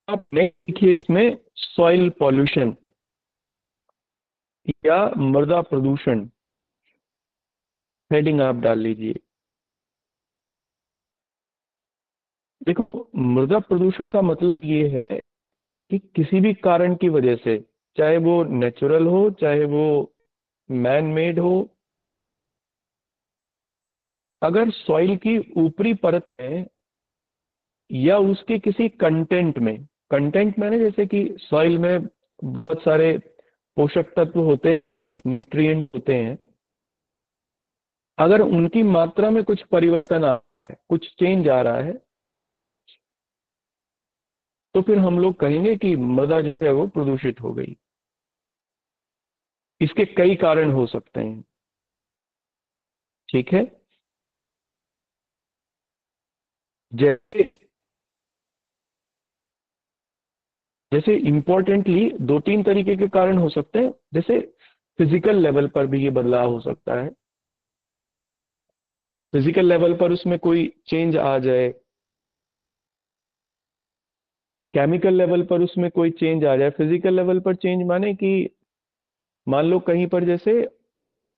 आप नेक्स्ट देखिए इसमें सॉइल पॉल्यूशन या मृदा प्रदूषण, हेडिंग आप डाल लीजिए। देखो, मृदा प्रदूषण का मतलब ये है कि किसी भी कारण की वजह से, चाहे वो नेचुरल हो चाहे वो मैन मेड हो, अगर सॉइल की ऊपरी परत में या उसके किसी कंटेंट में, कंटेंट मैंने जैसे कि सॉइल में बहुत सारे पोषक तत्व होते हैं, न्यूट्रिएंट होते हैं, अगर उनकी मात्रा में कुछ परिवर्तन आ रहा है, कुछ चेंज आ रहा है, तो फिर हम लोग कहेंगे कि मृदा जो है वो प्रदूषित हो गई। इसके कई कारण हो सकते हैं। ठीक है। जैसे जैसे इंपॉर्टेंटली दो तीन तरीके के कारण हो सकते हैं। जैसे फिजिकल लेवल पर भी ये बदलाव हो सकता है। फिजिकल लेवल पर उसमें कोई चेंज आ जाए, केमिकल लेवल पर उसमें कोई चेंज आ जाए। फिजिकल लेवल पर चेंज माने कि मान लो कहीं पर जैसे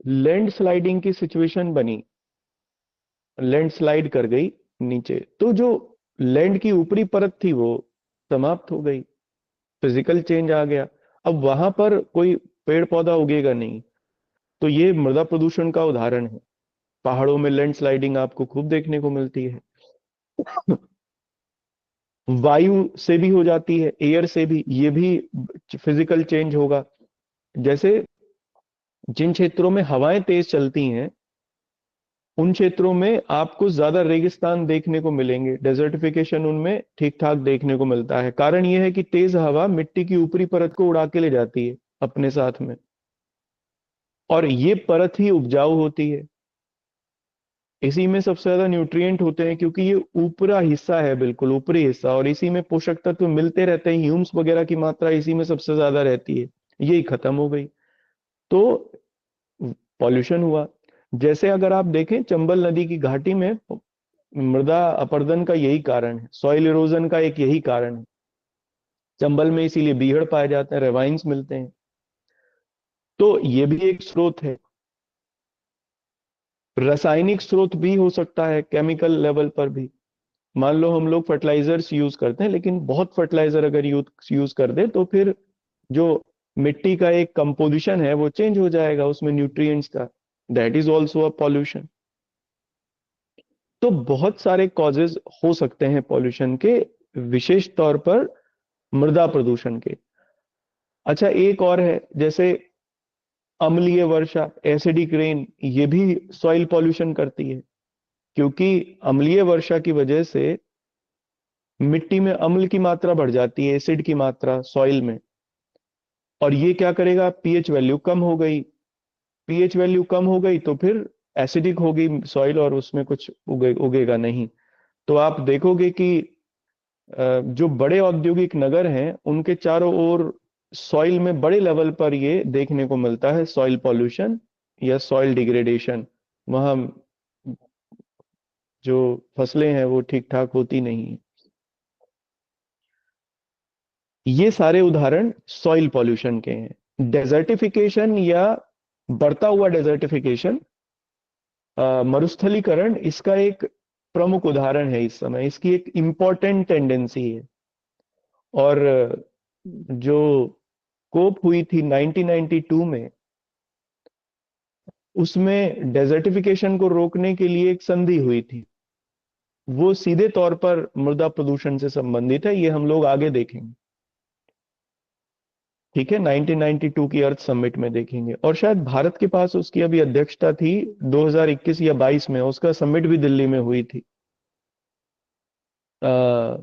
लैंड स्लाइडिंग की सिचुएशन बनी, लैंड स्लाइड कर गई नीचे, तो जो लैंड की ऊपरी परत थी वो समाप्त हो गई, फिजिकल चेंज आ गया। अब वहां पर कोई पेड़ पौधा उगेगा नहीं। तो ये मृदा प्रदूषण का उदाहरण है। पहाड़ों में लैंड स्लाइडिंग आपको खूब देखने को मिलती है। वायु से भी हो जाती है, एयर से भी, ये भी फिजिकल चेंज होगा। जैसे जिन क्षेत्रों में हवाएं तेज चलती हैं, उन क्षेत्रों में आपको ज्यादा रेगिस्तान देखने को मिलेंगे, डेजर्टिफिकेशन उनमें ठीक ठाक देखने को मिलता है। कारण यह है कि तेज हवा मिट्टी की ऊपरी परत को उड़ा के ले जाती है अपने साथ में, और ये परत ही उपजाऊ होती है। इसी में सबसे ज्यादा न्यूट्रिएंट होते हैं, क्योंकि ये ऊपरा हिस्सा है, बिल्कुल ऊपरी हिस्सा, और इसी में पोषक तत्व मिलते रहते हैं। ह्यूम्स वगैरह की मात्रा इसी में सबसे ज्यादा रहती है। यही खत्म हो गई तो पॉल्यूशन हुआ। जैसे अगर आप देखें चंबल नदी की घाटी में मृदा अपरदन का यही कारण है, सॉइल इरोजन का एक यही कारण है। चंबल में इसीलिए बीहड़ पाए जाते हैं, रेवाइंस मिलते हैं। तो ये भी एक स्रोत है। रासायनिक स्रोत भी हो सकता है, केमिकल लेवल पर भी। मान लो हम लोग फर्टिलाइजर्स यूज करते हैं, लेकिन बहुत फर्टिलाइजर अगर यूज यूज कर दे तो फिर जो मिट्टी का एक कंपोजिशन है वो चेंज हो जाएगा उसमें न्यूट्रिएंट्स का। That is also a pollution. तो बहुत सारे कॉजेज हो सकते हैं पॉल्यूशन के, विशेष तौर पर मृदा प्रदूषण के। अच्छा, एक और है, जैसे अम्लीय वर्षा, एसिडिक रेन, ये भी सॉइल पॉल्यूशन करती है। क्योंकि अम्लीय वर्षा की वजह से मिट्टी में अम्ल की मात्रा बढ़ जाती है, एसिड की मात्रा सॉइल में। और ये क्या करेगा, पीएच वैल्यू कम हो गई। पीएच वैल्यू कम हो गई तो फिर एसिडिक होगी सॉइल, और उसमें कुछ उगेगा नहीं। तो आप देखोगे कि जो बड़े औद्योगिक नगर हैं उनके चारों ओर सॉइल में बड़े लेवल पर ये देखने को मिलता है, सॉइल पॉल्यूशन या सॉइल डिग्रेडेशन। वहां जो फसलें हैं वो ठीक ठाक होती नहीं। ये सारे उदाहरण सॉइल पॉल्यूशन के हैं। डेजर्टिफिकेशन या बढ़ता हुआ डेजर्टिफिकेशन, मरुस्थलीकरण, इसका एक प्रमुख उदाहरण है इस समय। इसकी एक इम्पॉर्टेंट टेंडेंसी है। और जो कोप हुई थी 1992 में, उसमें डेजर्टिफिकेशन को रोकने के लिए एक संधि हुई थी। वो सीधे तौर पर मृदा प्रदूषण से संबंधित है, ये हम लोग आगे देखेंगे। ठीक है, 1992 की अर्थ समिट में देखेंगे। और शायद भारत के पास उसकी अभी अध्यक्षता थी 2021 या 22 में, उसका समिट भी दिल्ली में हुई थी। आ,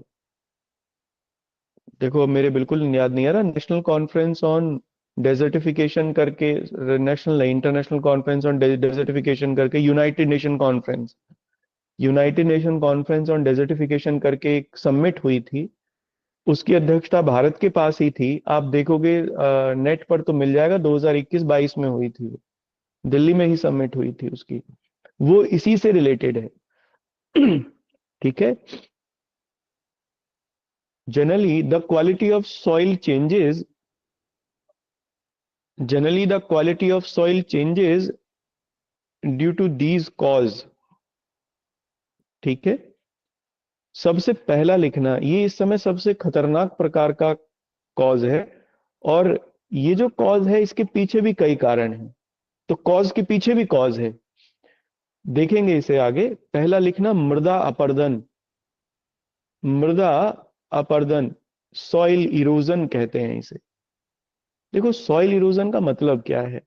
देखो मेरे बिल्कुल याद नहीं आ रहा, नेशनल कॉन्फ्रेंस ऑन डेजर्टिफिकेशन करके, नेशनल नहीं, इंटरनेशनल कॉन्फ्रेंस ऑन डेजर्टिफिकेशन करके, United nation conference on desertification करके एक समिट हुई थी। उसकी अध्यक्षता भारत के पास ही थी। आप देखोगे नेट पर तो मिल जाएगा, 2021-22 में हुई थी वो। दिल्ली में ही समिट हुई थी उसकी। वो इसी से रिलेटेड है। ठीक है। Generally, the quality of soil changes. Generally, the quality of soil changes due to these cause. ठीक है। सबसे पहला लिखना, ये इस समय सबसे खतरनाक प्रकार का कॉज है। और ये जो कॉज है इसके पीछे भी कई कारण हैं। तो कॉज के पीछे भी कॉज है, देखेंगे इसे आगे। पहला लिखना मृदा अपरदन। मृदा अपरदन, सॉइल इरोजन कहते हैं इसे। देखो सॉइल इरोजन का मतलब क्या है।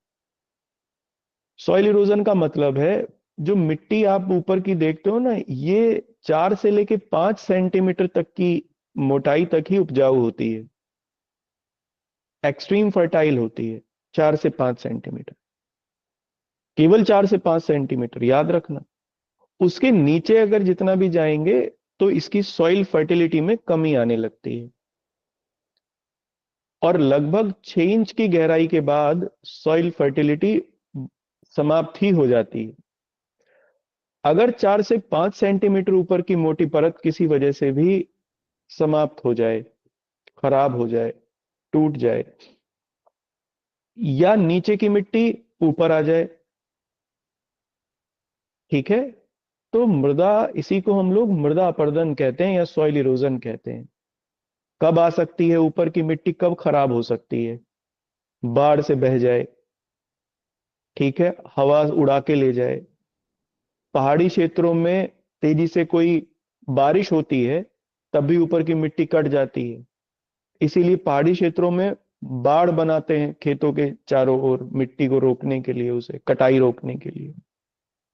सॉइल इरोजन का मतलब है, जो मिट्टी आप ऊपर की देखते हो ना, ये 4 से लेके 5 सेंटीमीटर तक की मोटाई तक ही उपजाऊ होती है, एक्सट्रीम फर्टाइल होती है। 4 से 5 सेंटीमीटर, केवल 4 से 5 सेंटीमीटर, याद रखना। उसके नीचे अगर जितना भी जाएंगे तो इसकी सॉइल फर्टिलिटी में कमी आने लगती है। और लगभग 6 इंच की गहराई के बाद सॉइल फर्टिलिटी समाप्त ही हो जाती है। अगर 4 से 5 सेंटीमीटर ऊपर की मोटी परत किसी वजह से भी समाप्त हो जाए, खराब हो जाए, टूट जाए, या नीचे की मिट्टी ऊपर आ जाए, ठीक है, तो मृदा, इसी को हम लोग मृदा अपरदन कहते हैं या सॉइल इरोजन कहते हैं। कब आ सकती है ऊपर की मिट्टी, कब खराब हो सकती है? बाढ़ से बह जाए, ठीक है, हवा उड़ा के ले जाए। पहाड़ी क्षेत्रों में तेजी से कोई बारिश होती है, तब भी ऊपर की मिट्टी कट जाती है। इसीलिए पहाड़ी क्षेत्रों में बाड़ बनाते हैं खेतों के चारों ओर, मिट्टी को रोकने के लिए, उसे कटाई रोकने के लिए।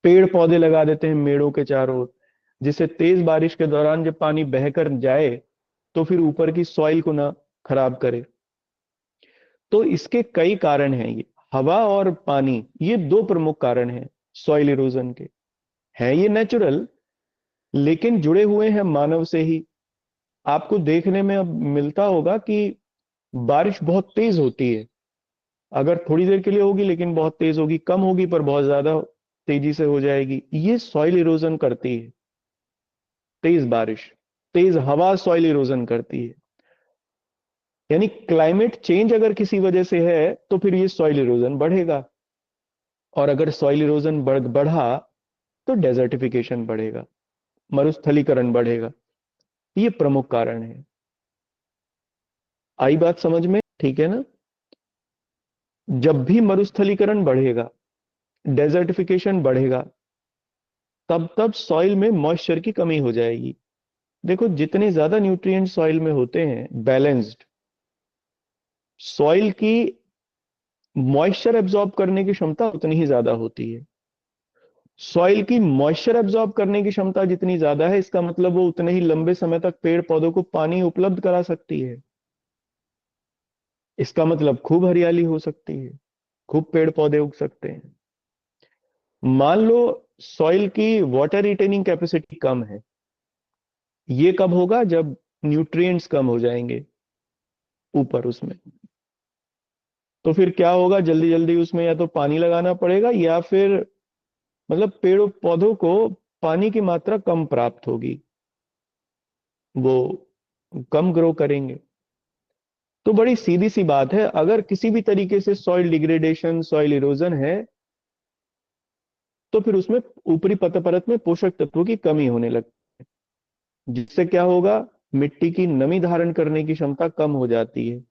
पेड़ पौधे लगा देते हैं मेड़ों के चारों ओर, जिससे तेज बारिश के दौरान जब पानी बहकर जाए तो फिर ऊपर की सॉइल को ना खराब करे। तो इसके कई कारण हैं ये, हवा और पानी, ये दो प्रमुख कारण हैं सॉइल इरोजन के। हैं ये नेचुरल, लेकिन जुड़े हुए हैं मानव से ही। आपको देखने में अब मिलता होगा कि बारिश बहुत तेज होती है, अगर थोड़ी देर के लिए होगी लेकिन बहुत तेज होगी, कम होगी पर बहुत ज्यादा तेजी से हो जाएगी। ये सॉइल इरोजन करती है। तेज बारिश, तेज हवा सॉइल इरोजन करती है। यानी क्लाइमेट चेंज अगर किसी वजह से है तो फिर ये सॉइल इरोजन बढ़ेगा। और अगर सॉइल इरोजन बढ़ा तो डेजर्टिफिकेशन बढ़ेगा, मरुस्थलीकरण बढ़ेगा। ये प्रमुख कारण है। आई बात समझ में? ठीक है ना। जब भी मरुस्थलीकरण बढ़ेगा, डेजर्टिफिकेशन बढ़ेगा, तब तब सॉइल में मॉइस्चर की कमी हो जाएगी। देखो जितने ज्यादा न्यूट्रिएंट सॉइल में होते हैं बैलेंस्ड, सॉइल की मॉइस्चर एब्जॉर्ब करने की क्षमता उतनी ही ज्यादा होती है। सॉइल की मॉइस्चर एब्जॉर्ब करने की क्षमता जितनी ज्यादा है, इसका मतलब वो उतने ही लंबे समय तक पेड़ पौधों को पानी उपलब्ध करा सकती है। इसका मतलब खूब हरियाली हो सकती है, खूब पेड़ पौधे उग सकते हैं। मान लो सॉइल की वाटर रिटेनिंग कैपेसिटी कम है, ये कब होगा? जब न्यूट्रिएंट्स कम हो जाएंगे ऊपर उसमें। तो फिर क्या होगा, जल्दी जल्दी उसमें या तो पानी लगाना पड़ेगा, या फिर मतलब पेड़ों पौधों को पानी की मात्रा कम प्राप्त होगी, वो कम ग्रो करेंगे। तो बड़ी सीधी सी बात है, अगर किसी भी तरीके से सॉइल डिग्रेडेशन, सॉइल इरोजन है, तो फिर उसमें ऊपरी परत में पोषक तत्वों की कमी होने लगती है, जिससे क्या होगा, मिट्टी की नमी धारण करने की क्षमता कम हो जाती है,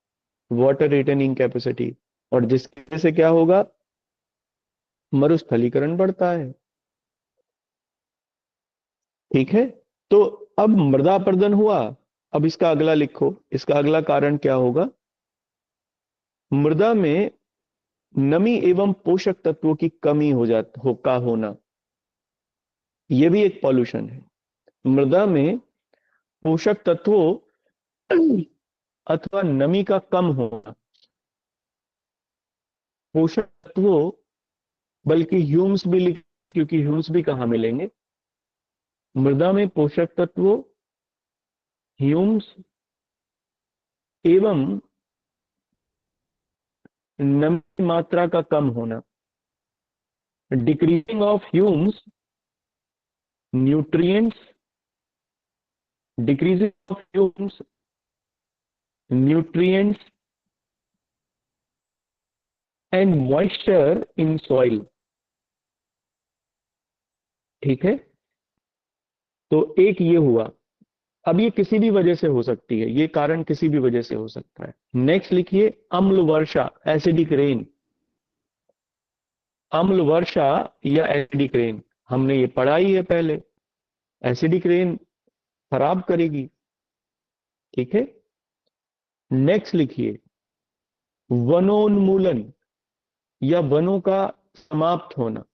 वाटर रिटेनिंग कैपेसिटी। और जिसकी वजह से क्या होगा, मरुस्थलीकरण बढ़ता है। ठीक है। तो अब मृदा अपरदन हुआ। अब इसका अगला लिखो, इसका अगला कारण क्या होगा? मृदा में नमी एवं पोषक तत्वों की कमी हो जात हो का होना, यह भी एक पॉल्यूशन है। मृदा में पोषक तत्वों अथवा नमी का कम होना। पोषक तत्वों, बल्कि ह्यूम्स भी लिख, क्योंकि ह्यूम्स भी कहाँ मिलेंगे? मृदा में पोषक तत्वों, ह्यूम्स एवं नमी मात्रा का कम होना। Decreasing of Hume's, nutrients, decreasing of Hume's nutrients and moisture in soil. ठीक है, तो एक ये हुआ। अब ये किसी भी वजह से हो सकती है, ये कारण किसी भी वजह से हो सकता है। नेक्स्ट लिखिए अम्ल वर्षा, एसिडिक रेन। अम्ल वर्षा या एसिडिक रेन, हमने ये पढ़ा ही है पहले। एसिडिक रेन खराब करेगी। ठीक है, नेक्स्ट लिखिए वनोन्मूलन या वनों का समाप्त होना,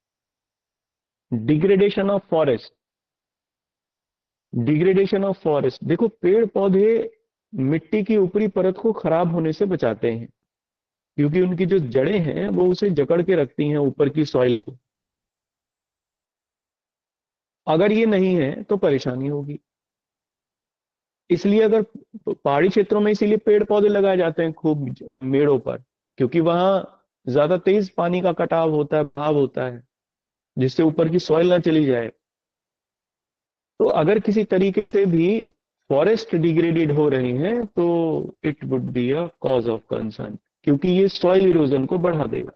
degradation of forest. Degradation of forest, देखो पेड़ पौधे मिट्टी की ऊपरी परत को खराब होने से बचाते हैं, क्योंकि उनकी जो जड़ें हैं वो उसे जकड़ के रखती हैं ऊपर की सॉइल को। अगर ये नहीं है तो परेशानी होगी। इसलिए अगर पहाड़ी क्षेत्रों में इसीलिए पेड़ पौधे लगाए जाते हैं खूब मेड़ों पर, क्योंकि वहां ज्यादा तेज पानी का कटाव होता है, बहाव होता है, जिससे ऊपर की सॉइल ना चली जाए। तो अगर किसी तरीके से भी फॉरेस्ट डिग्रेडेड हो रहे हैं तो it would be a cause of concern, क्योंकि ये सॉइल इरोजन को बढ़ा देगा।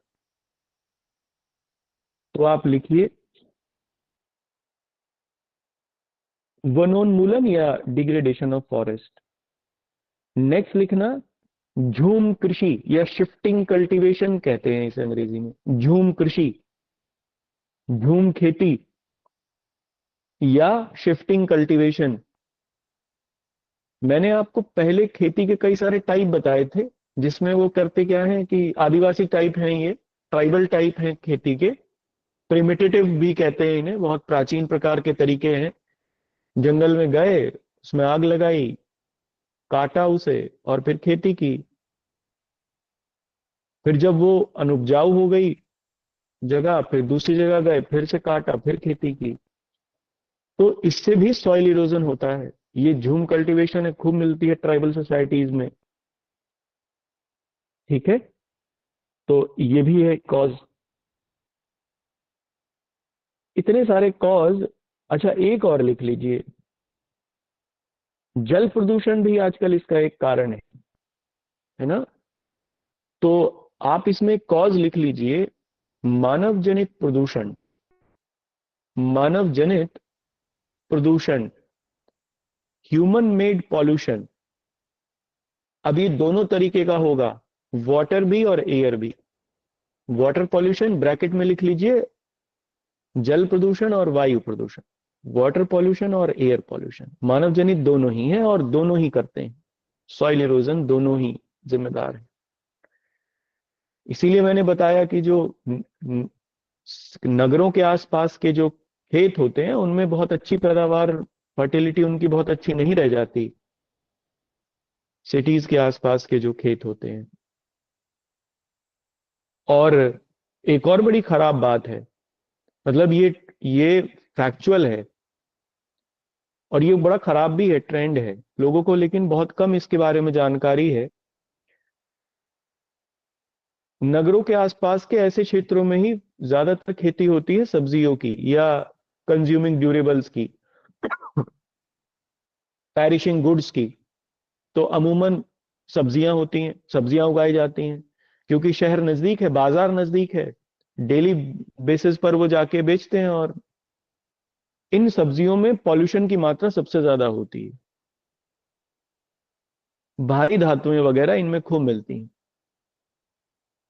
तो आप लिखिए वनोन्मूलन या डिग्रेडेशन ऑफ फॉरेस्ट। नेक्स्ट लिखना झूम कृषि या शिफ्टिंग कल्टीवेशन कहते हैं इसे अंग्रेजी में। झूम कृषि, झूम खेती या शिफ्टिंग कल्टीवेशन। मैंने आपको पहले खेती के कई सारे टाइप बताए थे, जिसमें वो करते क्या है कि आदिवासी टाइप हैं, ये ट्राइबल टाइप हैं खेती के। प्रिमिटिव भी कहते हैं इन्हें, बहुत प्राचीन प्रकार के तरीके हैं। जंगल में गए, उसमें आग लगाई, काटा उसे और फिर खेती की। फिर जब वो अनुपजाऊ हो गई जगह, फिर दूसरी जगह गए, फिर से काटा, फिर खेती की। तो इससे भी सॉइल इरोजन होता है। ये झूम कल्टीवेशन है, खूब मिलती है ट्राइबल सोसाइटीज में। ठीक है, तो ये भी है कॉज। इतने सारे कॉज। अच्छा, एक और लिख लीजिए, जल प्रदूषण भी आजकल इसका एक कारण है ना। तो आप इसमें कॉज लिख लीजिए मानव जनित प्रदूषण। मानव जनित प्रदूषण, ह्यूमन मेड पॉल्यूशन। अब ये दोनों तरीके का होगा, वाटर भी और एयर भी। वाटर पॉल्यूशन ब्रैकेट में लिख लीजिए जल प्रदूषण और वायु प्रदूषण। वाटर पॉल्यूशन और एयर पॉल्यूशन मानव जनित दोनों ही हैं और दोनों ही करते हैं। सॉइल इरोजन दोनों ही जिम्मेदार है। इसीलिए मैंने बताया कि जो नगरों के आसपास के जो खेत होते हैं उनमें बहुत अच्छी पैदावार, फर्टिलिटी उनकी बहुत अच्छी नहीं रह जाती, सिटीज के आसपास के जो खेत होते हैं। और एक और बड़ी खराब बात है, मतलब ये फैक्चुअल है और ये बड़ा खराब भी है, ट्रेंड है लोगों को, लेकिन बहुत कम इसके बारे में जानकारी है। नगरों के आसपास के ऐसे क्षेत्रों में ही ज्यादातर खेती होती है सब्जियों की या कंज्यूमिंग ड्यूरेबल्स की, पेरिशिंग गुड्स की। तो अमूमन सब्जियां होती हैं, सब्जियां उगाई जाती हैं, क्योंकि शहर नजदीक है, बाजार नजदीक है, डेली बेसिस पर वो जाके बेचते हैं। और इन सब्जियों में पॉल्यूशन की मात्रा सबसे ज्यादा होती है, भारी धातुएं वगैरह इनमें खूब मिलती हैं।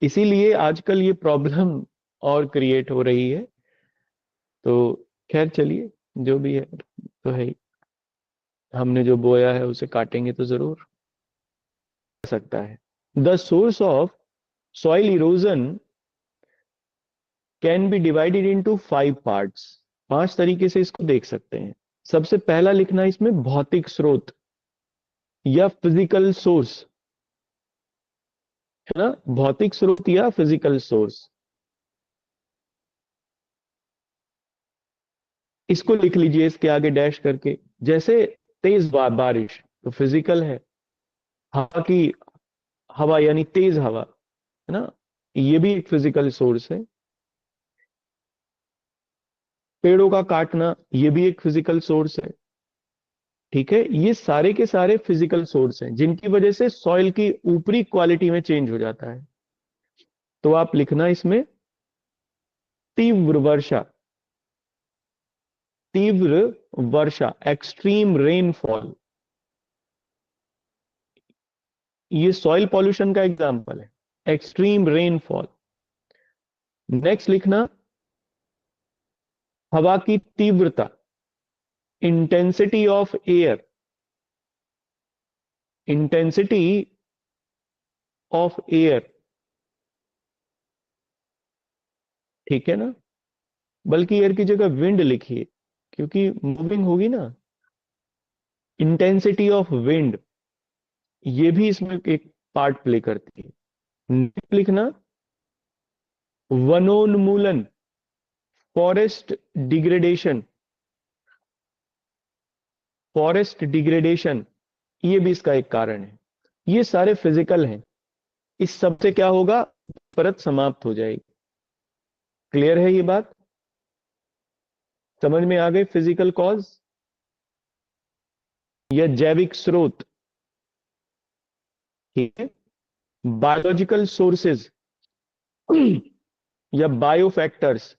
इसीलिए आजकल ये प्रॉब्लम और क्रिएट हो रही है। तो खैर चलिए, जो भी है तो है ही। हमने जो बोया है उसे काटेंगे तो जरूर सकता है। The source of soil erosion can be divided into 5 parts. 5 तरीके से इसको देख सकते हैं। सबसे पहला लिखना इसमें भौतिक स्रोत या फिजिकल सोर्स, है ना। भौतिक स्रोत या फिजिकल सोर्स, इसको लिख लीजिए इसके आगे डैश करके। जैसे तेज बारिश तो फिजिकल है, हवा की, हवा यानी तेज हवा, है ना, ये भी एक फिजिकल सोर्स है। पेड़ों का काटना ये भी एक फिजिकल सोर्स है। ठीक है, ये सारे के सारे फिजिकल सोर्स हैं जिनकी वजह से सॉइल की ऊपरी क्वालिटी में चेंज हो जाता है। तो आप लिखना इसमें तीव्र वर्षा, तीव्र वर्षा, एक्सट्रीम रेनफॉल, ये सॉइल पॉल्यूशन का एग्जांपल है, एक्सट्रीम रेनफॉल। नेक्स्ट लिखना हवा की तीव्रता, intensity of air, intensity of air, ठीक है ना, बल्कि एयर की जगह विंड लिखिए क्योंकि मूविंग होगी ना। इंटेंसिटी ऑफ विंड, ये भी इसमें एक पार्ट प्ले करती है। नेक्स्ट लिखना वनोन्मूलन, फॉरेस्ट डिग्रेडेशन, फॉरेस्ट डिग्रेडेशन, ये भी इसका एक कारण है। ये सारे फिजिकल हैं, इस सब से क्या होगा, परत समाप्त हो जाएगी। क्लियर है ये बात, समझ में आ गई? फिजिकल कॉज या जैविक स्रोत, ठीक है, बायोलॉजिकल सोर्सेज या बायोफैक्टर्स।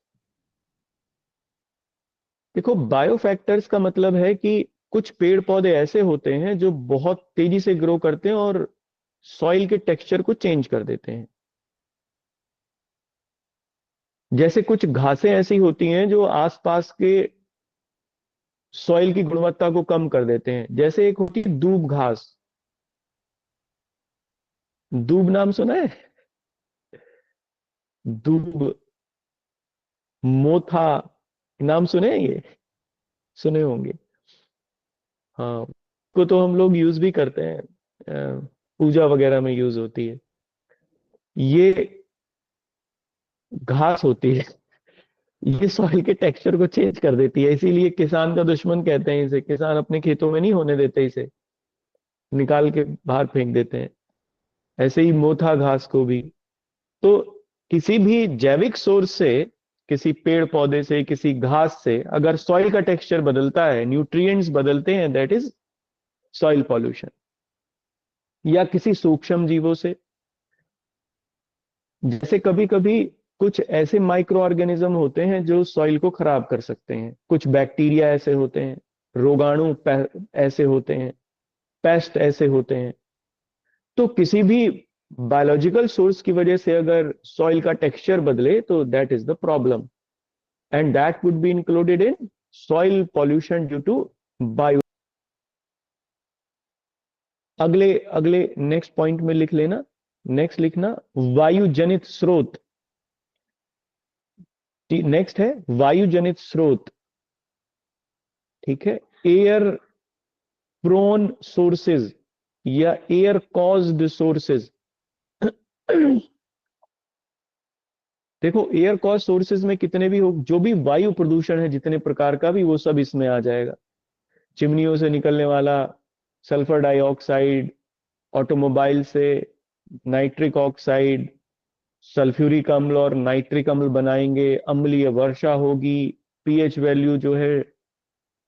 देखो बायोफैक्टर्स का मतलब है कि कुछ पेड़ पौधे ऐसे होते हैं जो बहुत तेजी से ग्रो करते हैं और सॉइल के टेक्सचर को चेंज कर देते हैं। जैसे कुछ घासें ऐसी होती हैं जो आसपास के सॉइल की गुणवत्ता को कम कर देते हैं, जैसे एक होती है दूब घास। दूब नाम सुना है? दूब, मोथा, नाम सुने हैं ये? सुने होंगे। हाँ, को तो हम लोग यूज भी करते हैं, पूजा वगैरह में यूज होती है। ये घास होती है, ये सॉइल के टेक्सचर को चेंज कर देती है, इसीलिए किसान का दुश्मन कहते हैं इसे। किसान अपने खेतों में नहीं होने देते इसे, निकाल के बाहर फेंक देते हैं। ऐसे ही मोथा घास को भी। तो किसी भी जैविक सोर्स से, किसी पेड़ पौधे से, किसी घास से अगर सॉइल का टेक्सचर बदलता है, न्यूट्रिएंट्स बदलते हैं, दैट इज सॉइल पॉल्यूशन। या किसी सूक्ष्म जीवों से, जैसे कभी कभी कुछ ऐसे माइक्रो ऑर्गेनिज्म होते हैं जो सॉइल को खराब कर सकते हैं, कुछ बैक्टीरिया ऐसे होते हैं, रोगाणु ऐसे होते हैं, पेस्ट ऐसे होते हैं। तो किसी भी बायोलॉजिकल सोर्स की वजह से अगर सॉइल का टेक्सचर बदले तो that is the problem, and that would be included in soil pollution due to bio. अगले अगले नेक्स्ट पॉइंट में लिख लेना, नेक्स्ट लिखना वायु जनित स्रोत। नेक्स्ट है वायु जनित स्रोत, ठीक है, एयर प्रोन सोर्सेज या एयर कॉज्ड सोर्सेज। देखो एयर कॉज सोर्सेज में कितने भी हो, जो भी वायु प्रदूषण है जितने प्रकार का भी, वो सब इसमें आ जाएगा। चिमनियों से निकलने वाला सल्फर डाइऑक्साइड, ऑटोमोबाइल से नाइट्रिक ऑक्साइड, सल्फ्यूरिक अम्ल और नाइट्रिक अम्ल बनाएंगे, अम्लीय वर्षा होगी, पीएच वैल्यू जो है,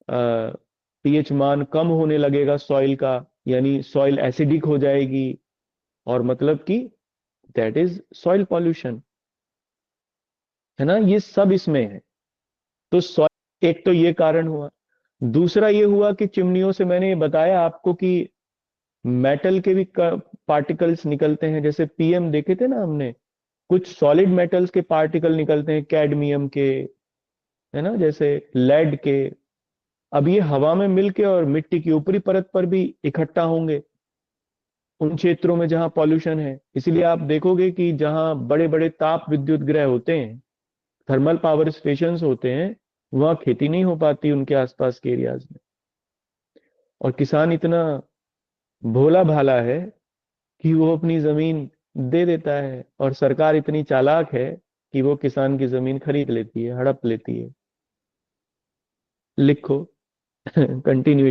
पीएच मान कम होने लगेगा सॉइल का, यानी सॉइल एसिडिक हो जाएगी, और मतलब कि दैट इज सॉइल पॉल्यूशन, है ना, ये सब इसमें है। तो सॉइल, एक तो ये कारण हुआ। दूसरा ये हुआ कि चिमनियों से मैंने ये बताया आपको कि मेटल के भी पार्टिकल्स निकलते हैं, जैसे पीएम देखे थे ना हमने, कुछ सॉलिड मेटल्स के पार्टिकल निकलते हैं, कैडमियम के, है ना, जैसे लेड के। अब ये हवा में मिलके और मिट्टी की ऊपरी परत पर भी इकट्ठा होंगे उन क्षेत्रों में जहां पॉल्यूशन है। इसलिए आप देखोगे कि जहां बड़े बड़े ताप विद्युत गृह होते हैं, थर्मल पावर स्टेशन होते हैं, वहां खेती नहीं हो पाती उनके आसपास के एरियाज में। और किसान इतना भोला भाला है कि वो अपनी जमीन दे देता है, और सरकार इतनी चालाक है कि वो किसान की जमीन खरीद लेती है, हड़प लेती है। लिखो कंटिन्यू।